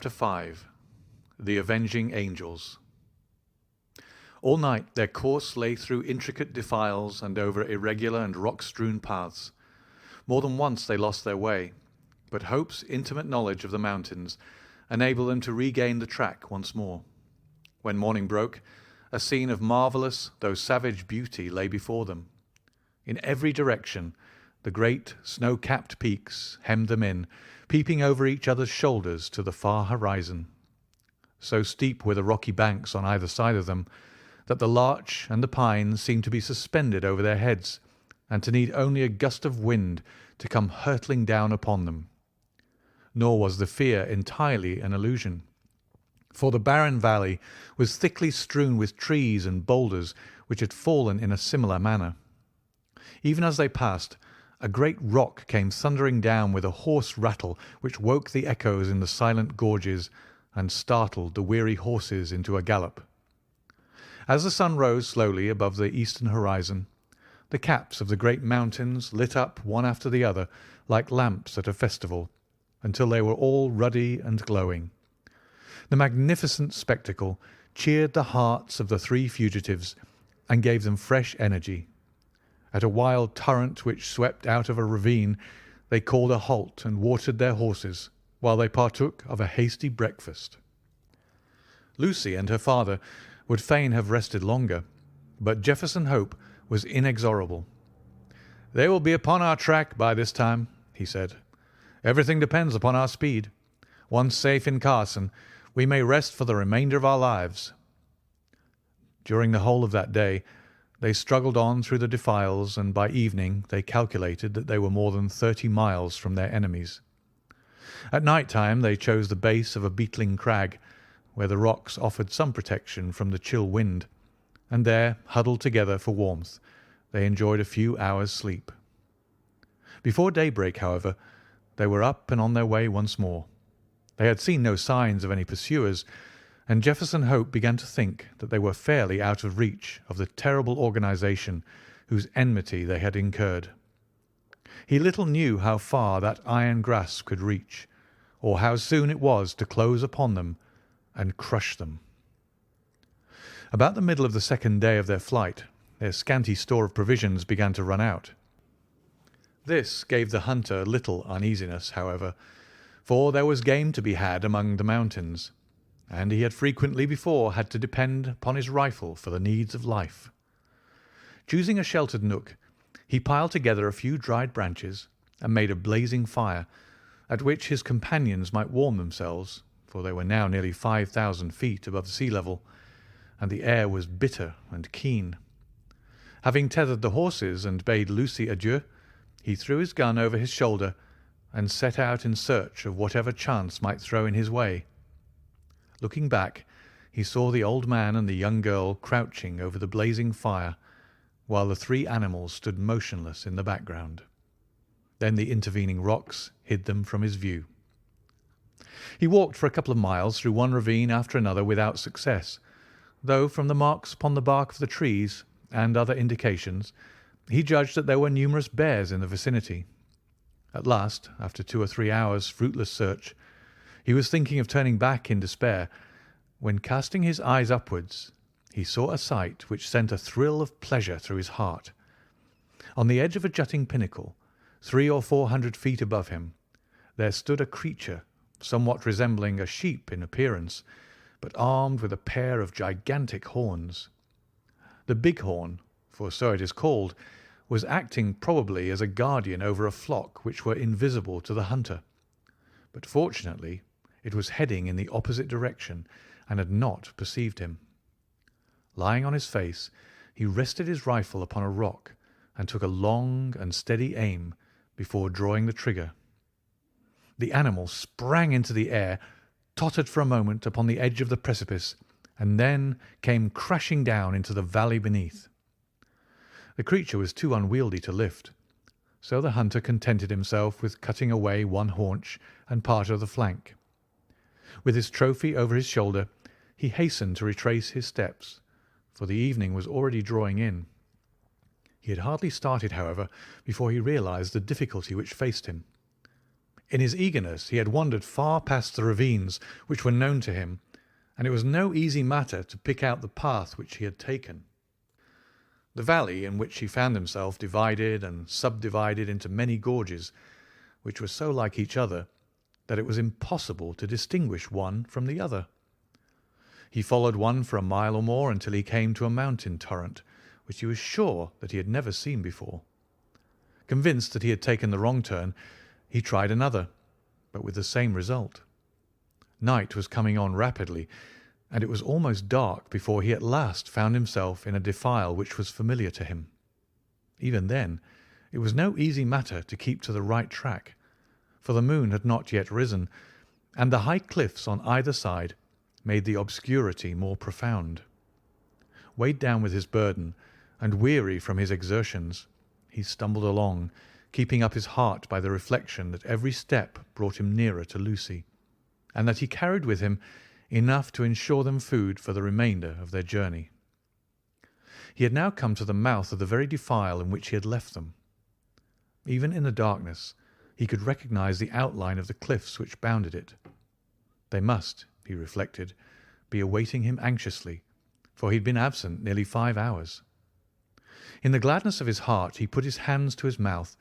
Chapter 5. The Avenging Angels. All night their course lay through intricate defiles and over irregular and rock-strewn paths. More than once they lost their way, but Hope's intimate knowledge of the mountains enabled them to regain the track once more. When morning broke, a scene of marvellous though savage beauty lay before them. In every direction the great snow-capped peaks hemmed them in, peeping over each other's shoulders to the far horizon. So steep were the rocky banks on either side of them that the larch and the pine seemed to be suspended over their heads, and to need only a gust of wind to come hurtling down upon them. Nor was the fear entirely an illusion, for the barren valley was thickly strewn with trees and boulders which had fallen in a similar manner. Even as they passed, a great rock came thundering down with a hoarse rattle which woke the echoes in the silent gorges and startled the weary horses into a gallop. As the sun rose slowly above the eastern horizon, the caps of the great mountains lit up one after the other like lamps at a festival, until they were all ruddy and glowing. The magnificent spectacle cheered the hearts of the three fugitives and gave them fresh energy. At a wild torrent which swept out of a ravine, they called a halt and watered their horses, while they partook of a hasty breakfast. Lucy and her father would fain have rested longer, but Jefferson Hope was inexorable. "They will be upon our track by this time," he said. "Everything depends upon our speed. Once safe in Carson, we may rest for the remainder of our lives." During the whole of that day they struggled on through the defiles, and by evening they calculated that they were more than 30 miles from their enemies. At night time they chose the base of a beetling crag, where the rocks offered some protection from the chill wind, and there, huddled together for warmth, they enjoyed a few hours' sleep. Before daybreak, however, they were up and on their way once more. They had seen no signs of any pursuers, and Jefferson Hope began to think that they were fairly out of reach of the terrible organization whose enmity they had incurred. He little knew how far that iron grasp could reach, or how soon it was to close upon them and crush them. About the middle of the second day of their flight, their scanty store of provisions began to run out. This gave the hunter little uneasiness, however, for there was game to be had among the mountains, and he had frequently before had to depend upon his rifle for the needs of life. Choosing a sheltered nook, he piled together a few dried branches and made a blazing fire, at which his companions might warm themselves, for they were now nearly 5,000 feet above sea level, and the air was bitter and keen. Having tethered the horses and bade Lucy adieu, he threw his gun over his shoulder and set out in search of whatever chance might throw in his way. Looking back, he saw the old man and the young girl crouching over the blazing fire, while the three animals stood motionless in the background. Then the intervening rocks hid them from his view. He walked for a couple of miles through one ravine after another without success, though from the marks upon the bark of the trees and other indications, he judged that there were numerous bears in the vicinity. At last, after 2 or 3 hours' fruitless search, he was thinking of turning back in despair, when, casting his eyes upwards, he saw a sight which sent a thrill of pleasure through his heart. On the edge of a jutting pinnacle, 300 or 400 feet above him, there stood a creature somewhat resembling a sheep in appearance, but armed with a pair of gigantic horns. The bighorn, for so it is called, was acting probably as a guardian over a flock which were invisible to the hunter. But fortunately it was heading in the opposite direction and had not perceived him. Lying on his face, he rested his rifle upon a rock and took a long and steady aim before drawing the trigger. The animal sprang into the air, tottered for a moment upon the edge of the precipice, and then came crashing down into the valley beneath. The creature was too unwieldy to lift, so the hunter contented himself with cutting away one haunch and part of the flank. With his trophy over his shoulder, he hastened to retrace his steps, for the evening was already drawing in. He had hardly started, however, before he realized the difficulty which faced him. In his eagerness he had wandered far past the ravines which were known to him, and it was no easy matter to pick out the path which he had taken. The valley in which he found himself divided and subdivided into many gorges, which were so like each other that it was impossible to distinguish one from the other. He followed one for a mile or more until he came to a mountain torrent, which he was sure that he had never seen before. Convinced that he had taken the wrong turn, he tried another, but with the same result. Night was coming on rapidly, and it was almost dark before he at last found himself in a defile which was familiar to him. Even then, it was no easy matter to keep to the right track, for the moon had not yet risen, and the high cliffs on either side made the obscurity more profound. Weighed down with his burden, and weary from his exertions, he stumbled along, keeping up his heart by the reflection that every step brought him nearer to Lucy, and that he carried with him enough to ensure them food for the remainder of their journey. He had now come to the mouth of the very defile in which he had left them. Even in the darkness he could recognize the outline of the cliffs which bounded it. They must, he reflected, be awaiting him anxiously, for he had been absent nearly 5 hours. In the gladness of his heart he put his hands to his mouth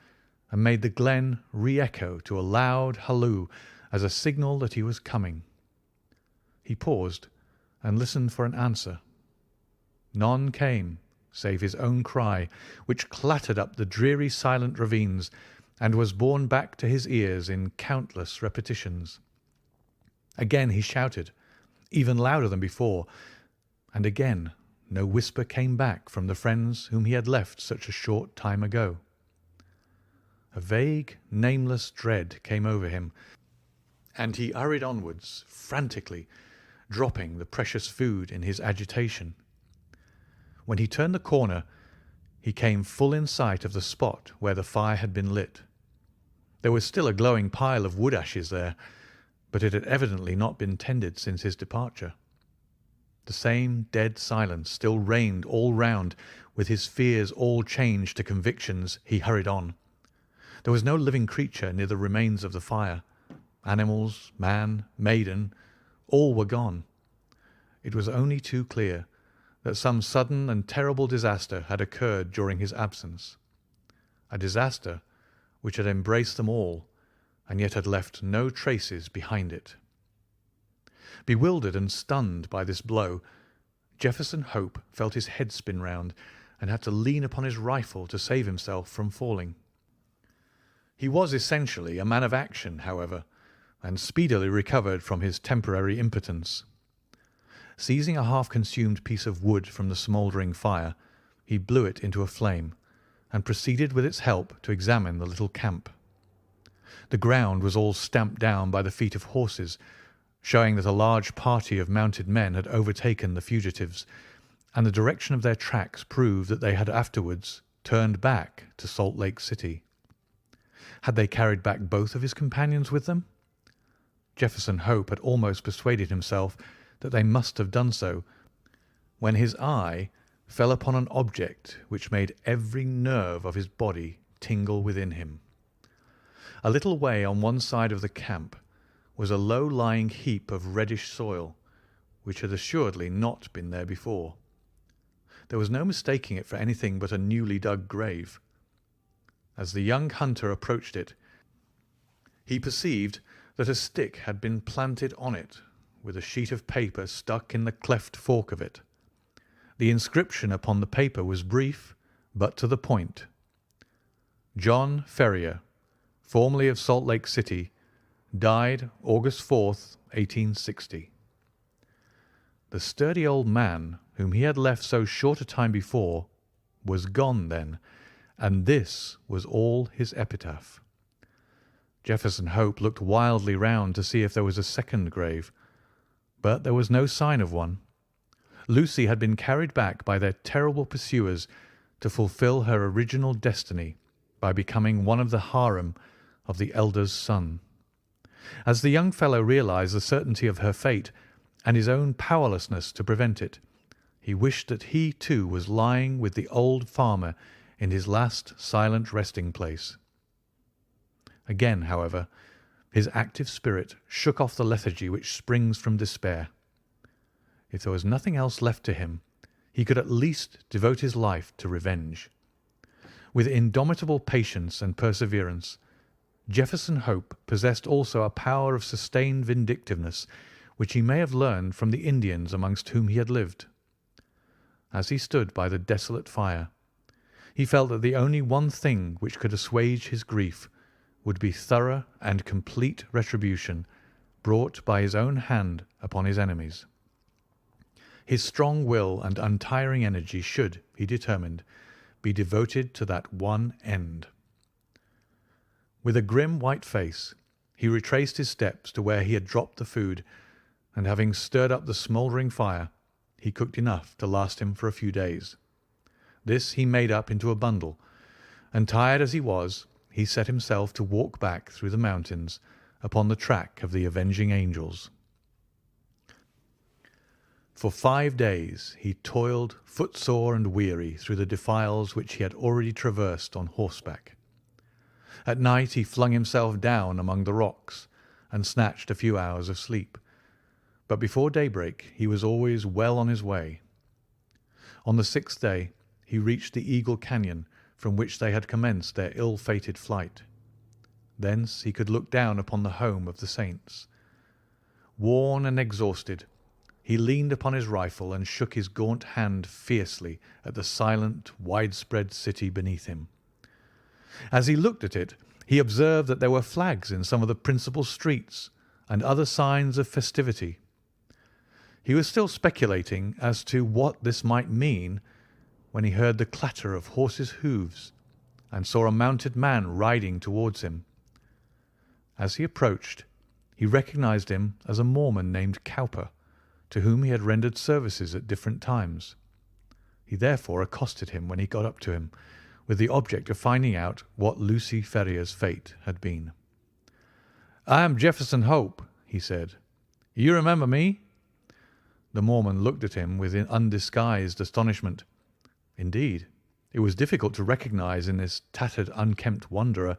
and made the glen re-echo to a loud halloo as a signal that he was coming. He paused and listened for an answer. None came, save his own cry, which clattered up the dreary silent ravines and was borne back to his ears in countless repetitions. Again he shouted, even louder than before, and again no whisper came back from the friends whom he had left such a short time ago. A vague, nameless dread came over him, and he hurried onwards frantically, dropping the precious food in his agitation. When he turned the corner, he came full in sight of the spot where the fire had been lit. There was still a glowing pile of wood ashes there, but it had evidently not been tended since his departure. The same dead silence still reigned all round. With his fears all changed to convictions, he hurried on. There was no living creature near the remains of the fire. Animals, man, maiden, all were gone. It was only too clear that some sudden and terrible disaster had occurred during his absence, a disaster which had embraced them all, and yet had left no traces behind it. Bewildered and stunned by this blow, Jefferson Hope felt his head spin round, and had to lean upon his rifle to save himself from falling. He was essentially a man of action, however, and speedily recovered from his temporary impotence. Seizing a half-consumed piece of wood from the smouldering fire, he blew it into a flame, and proceeded with its help to examine the little camp. The ground was all stamped down by the feet of horses, showing that a large party of mounted men had overtaken the fugitives, and the direction of their tracks proved that they had afterwards turned back to Salt Lake City. Had they carried back both of his companions with them? Jefferson Hope had almost persuaded himself that they must have done so, when his eye fell upon an object which made every nerve of his body tingle within him. A little way on one side of the camp was a low-lying heap of reddish soil, which had assuredly not been there before. There was no mistaking it for anything but a newly dug grave. As the young hunter approached it, he perceived that a stick had been planted on it, with a sheet of paper stuck in the cleft fork of it. The inscription upon the paper was brief, but to the point. John Ferrier, formerly of Salt Lake City, died August 4th, 1860. The sturdy old man whom he had left so short a time before was gone then, and this was all his epitaph. Jefferson Hope looked wildly round to see if there was a second grave, but there was no sign of one. Lucy had been carried back by their terrible pursuers to fulfil her original destiny by becoming one of the harem of the elder's son. As the young fellow realized the certainty of her fate and his own powerlessness to prevent it, he wished that he too was lying with the old farmer in his last silent resting place. Again, however, His active spirit shook off the lethargy which springs from despair. If there was nothing else left to him, he could at least devote his life to revenge. With indomitable patience and perseverance, Jefferson Hope possessed also a power of sustained vindictiveness which he may have learned from the Indians amongst whom he had lived. As he stood by the desolate fire, he felt that the only one thing which could assuage his grief would be thorough and complete retribution brought by his own hand upon his enemies. His strong will and untiring energy should, he determined, be devoted to that one end. With a grim white face, he retraced his steps to where he had dropped the food, and having stirred up the smouldering fire, he cooked enough to last him for a few days. This he made up into a bundle, and tired as he was, he set himself to walk back through the mountains upon the track of the avenging angels. For 5 days he toiled footsore and weary through the defiles which he had already traversed on horseback. At night he flung himself down among the rocks and snatched a few hours of sleep, but before daybreak he was always well on his way. On the 6th day he reached the Eagle Canyon from which they had commenced their ill-fated flight. Thence he could look down upon the home of the saints. Worn and exhausted, he leaned upon his rifle and shook his gaunt hand fiercely at the silent, widespread city beneath him. As he looked at it, he observed that there were flags in some of the principal streets and other signs of festivity. He was still speculating as to what this might mean when he heard the clatter of horses' hoofs and saw a mounted man riding towards him. As he approached, he recognized him as a Mormon named Cowper, to whom he had rendered services at different times. He therefore accosted him when he got up to him, with the object of finding out what Lucy Ferrier's fate had been. "I am Jefferson Hope," he said. "You remember me?" The Mormon looked at him with undisguised astonishment. Indeed, it was difficult to recognize in this tattered, unkempt wanderer,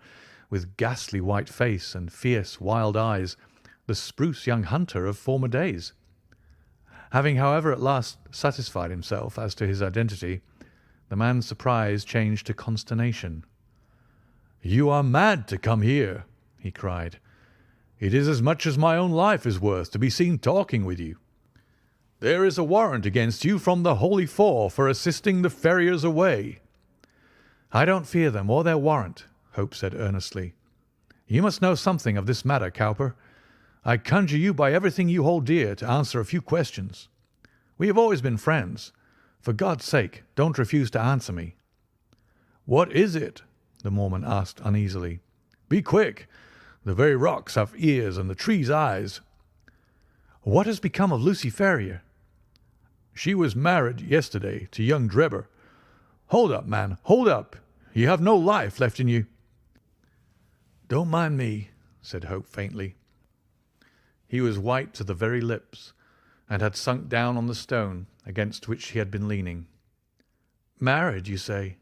with ghastly white face and fierce, wild eyes, the spruce young hunter of former days. Having, however, at last satisfied himself as to his identity, the man's surprise changed to consternation. "You are mad to come here," he cried. "It is as much as my own life is worth to be seen talking with you. There is a warrant against you from the Holy Four for assisting the Ferriers away." "I don't fear them or their warrant," Hope said earnestly. "You must know something of this matter, Cowper. I conjure you by everything you hold dear to answer a few questions. We have always been friends. For God's sake, don't refuse to answer me." "What is it?" the Mormon asked uneasily. "Be quick. The very rocks have ears and the trees eyes." "What has become of Lucy Ferrier?" "She was married yesterday to young Drebber. Hold up, man, hold up. You have no life left in you." "Don't mind me," said Hope faintly. He was white to the very lips, and had sunk down on the stone against which he had been leaning. "Married, you say?"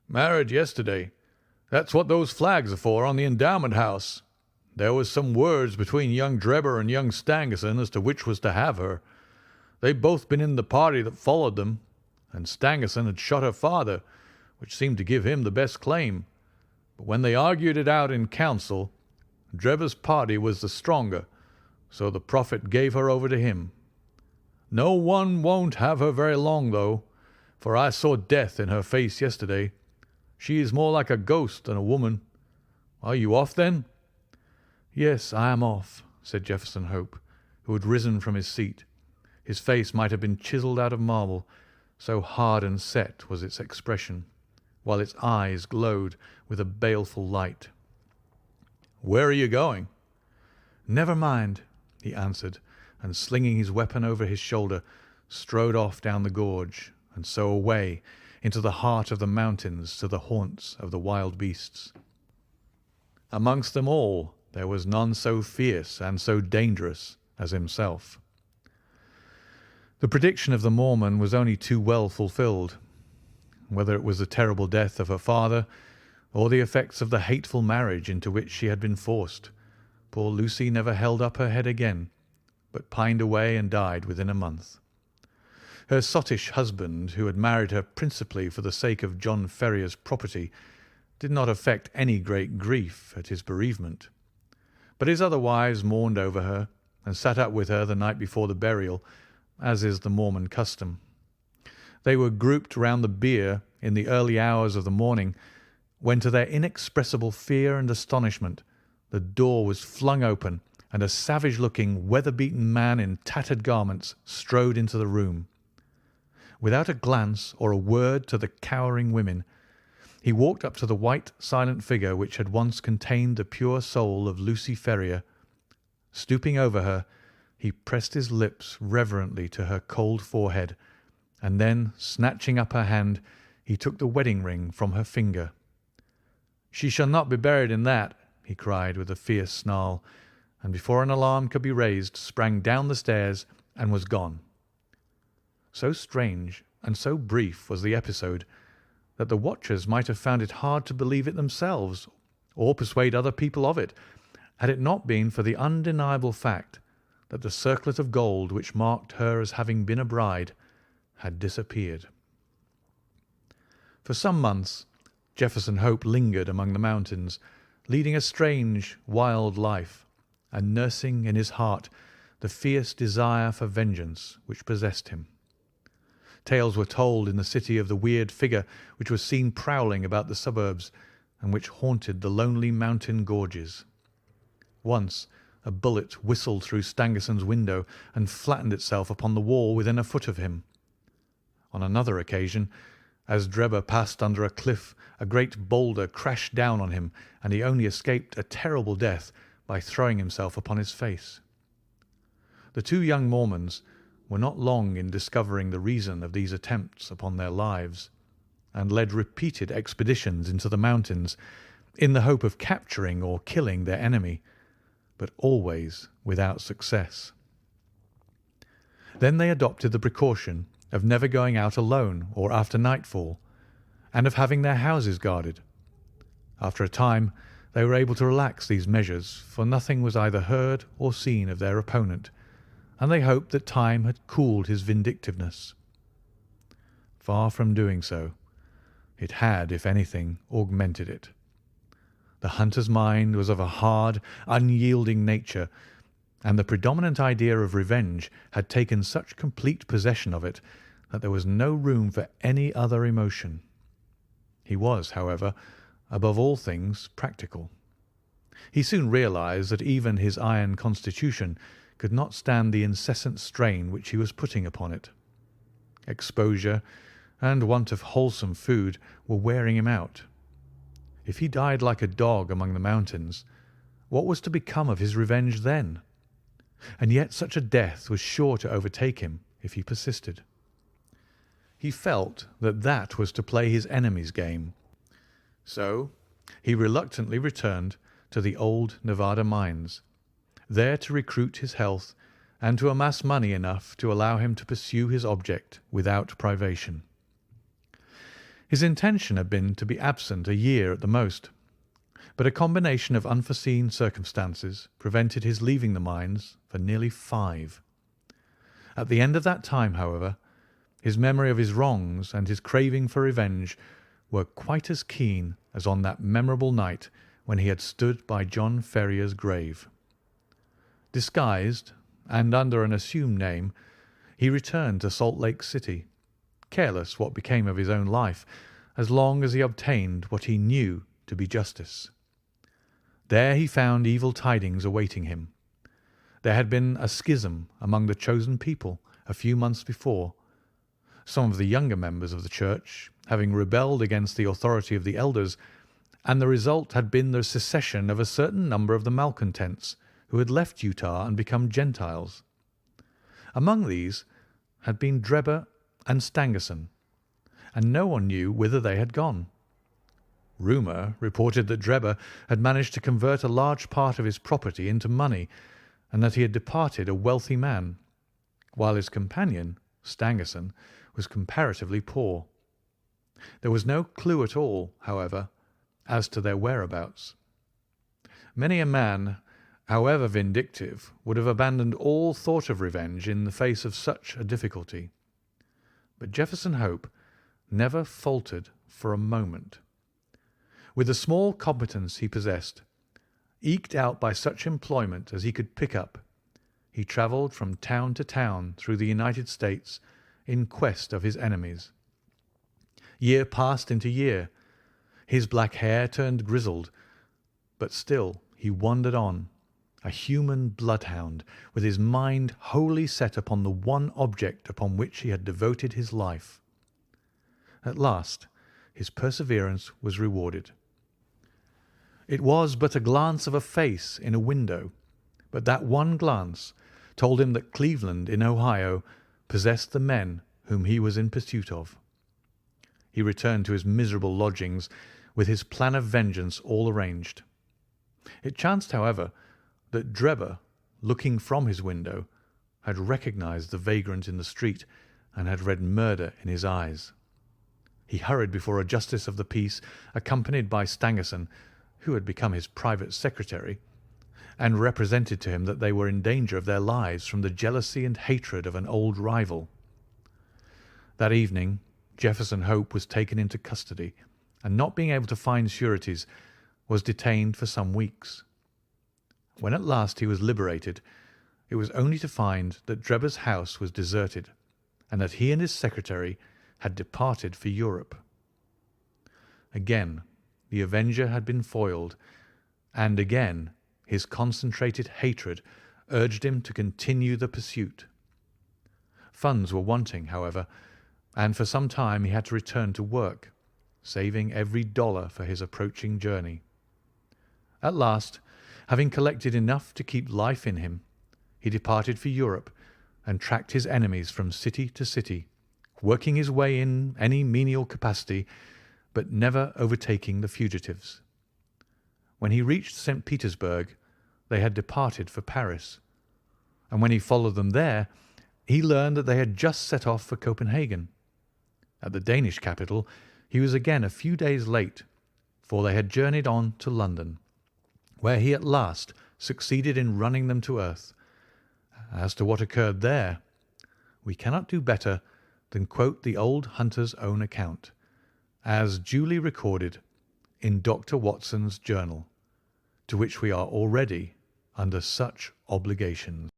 "Married yesterday. That's what those flags are for on the endowment house. There was some words between young Drebber and young Stangerson as to which was to have her. They'd both been in the party that followed them, and Stangerson had shot her father, which seemed to give him the best claim. But when they argued it out in council, Drebber's party was the stronger, so the prophet gave her over to him. No one won't have her very long, though, for I saw death in her face yesterday. She is more like a ghost than a woman. Are you off, then?" "Yes, I am off," said Jefferson Hope, who had risen from his seat. His face might have been chiselled out of marble, so hard and set was its expression, while its eyes glowed with a baleful light. "Where are you going?" "Never mind," he answered, and slinging his weapon over his shoulder, strode off down the gorge, and so away into the heart of the mountains to the haunts of the wild beasts. Amongst them all there was none so fierce and so dangerous as himself. The prediction of the Mormon was only too well fulfilled. Whether it was the terrible death of her father, or the effects of the hateful marriage into which she had been forced, poor Lucy never held up her head again, but pined away and died within a month. Her sottish husband, who had married her principally for the sake of John Ferrier's property, did not affect any great grief at his bereavement, but his other wives mourned over her and sat up with her the night before the burial, as is the Mormon custom. They were grouped round the bier in the early hours of the morning, when, to their inexpressible fear and astonishment, the door was flung open, and a savage-looking, weather-beaten man in tattered garments strode into the room. Without a glance or a word to the cowering women, he walked up to the white, silent figure which had once contained the pure soul of Lucy Ferrier. Stooping over her, he pressed his lips reverently to her cold forehead, and then, snatching up her hand, he took the wedding ring from her finger. "She shall not be buried in that," he cried with a fierce snarl, and before an alarm could be raised, sprang down the stairs and was gone. So strange and so brief was the episode that the watchers might have found it hard to believe it themselves, or persuade other people of it, had it not been for the undeniable fact that the circlet of gold which marked her as having been a bride had disappeared. For some months Jefferson Hope lingered among the mountains, leading a strange, wild life, and nursing in his heart the fierce desire for vengeance which possessed him. Tales were told in the city of the weird figure which was seen prowling about the suburbs, and which haunted the lonely mountain gorges. Once a bullet whistled through Stangerson's window and flattened itself upon the wall within a foot of him. On another occasion, as Drebber passed under a cliff, a great boulder crashed down on him, and he only escaped a terrible death by throwing himself upon his face. The two young Mormons were not long in discovering the reason of these attempts upon their lives, and led repeated expeditions into the mountains in the hope of capturing or killing their enemy, but always without success. Then they adopted the precaution of never going out alone or after nightfall, and of having their houses guarded. After a time they were able to relax these measures, for nothing was either heard or seen of their opponent, and they hoped that time had cooled his vindictiveness. Far from doing so, it had, if anything, augmented it. The hunter's mind was of a hard, unyielding nature, and the predominant idea of revenge had taken such complete possession of it that there was no room for any other emotion. He was, however, above all things practical. He soon realized that even his iron constitution could not stand the incessant strain which he was putting upon it. Exposure and want of wholesome food were wearing him out. If he died like a dog among the mountains, what was to become of his revenge then? And yet such a death was sure to overtake him if he persisted. He felt that that was to play his enemy's game. So he reluctantly returned to the old Nevada mines, there to recruit his health and to amass money enough to allow him to pursue his object without privation. His intention had been to be absent a year at the most, but a combination of unforeseen circumstances prevented his leaving the mines for nearly 5. At the end of that time, however, his memory of his wrongs and his craving for revenge were quite as keen as on that memorable night when he had stood by John Ferrier's grave. Disguised, and under an assumed name, he returned to Salt Lake City, careless what became of his own life, as long as he obtained what he knew to be justice. There he found evil tidings awaiting him. There had been a schism among the chosen people a few months before, some of the younger members of the church having rebelled against the authority of the elders, and the result had been the secession of a certain number of the malcontents who had left Utah and become Gentiles. Among these had been Drebber and Stangerson, and no one knew whither they had gone. Rumour reported that Drebber had managed to convert a large part of his property into money, and that he had departed a wealthy man, while his companion, Stangerson, was comparatively poor. There was no clue at all, however, as to their whereabouts. Many a man however vindictive, would have abandoned all thought of revenge in the face of such a difficulty. But Jefferson Hope never faltered for a moment. With the small competence he possessed, eked out by such employment as he could pick up, he travelled from town to town through the United States in quest of his enemies. Year passed into year. His black hair turned grizzled, but still he wandered on, a human bloodhound, with his mind wholly set upon the one object upon which he had devoted his life. At last his perseverance was rewarded. It was but a glance of a face in a window, but that one glance told him that Cleveland in Ohio possessed the men whom he was in pursuit of. He returned to his miserable lodgings with his plan of vengeance all arranged. It chanced, however, that Drebber, looking from his window, had recognized the vagrant in the street and had read murder in his eyes. He hurried before a justice of the peace, accompanied by Stangerson, who had become his private secretary, and represented to him that they were in danger of their lives from the jealousy and hatred of an old rival. That evening Jefferson Hope was taken into custody, and not being able to find sureties, was detained for some weeks. When at last he was liberated, it was only to find that Drebber's house was deserted, and that he and his secretary had departed for Europe. Again the Avenger had been foiled, and again his concentrated hatred urged him to continue the pursuit. Funds were wanting, however, and for some time he had to return to work, saving every dollar for his approaching journey. At last, having collected enough to keep life in him, he departed for Europe and tracked his enemies from city to city, working his way in any menial capacity, but never overtaking the fugitives. When he reached St. Petersburg, they had departed for Paris, and when he followed them there, he learned that they had just set off for Copenhagen. At the Danish capital he was again a few days late, for they had journeyed on to London, where he at last succeeded in running them to earth. As to what occurred there, we cannot do better than quote the old hunter's own account, as duly recorded in Dr. Watson's journal, to which we are already under such obligations.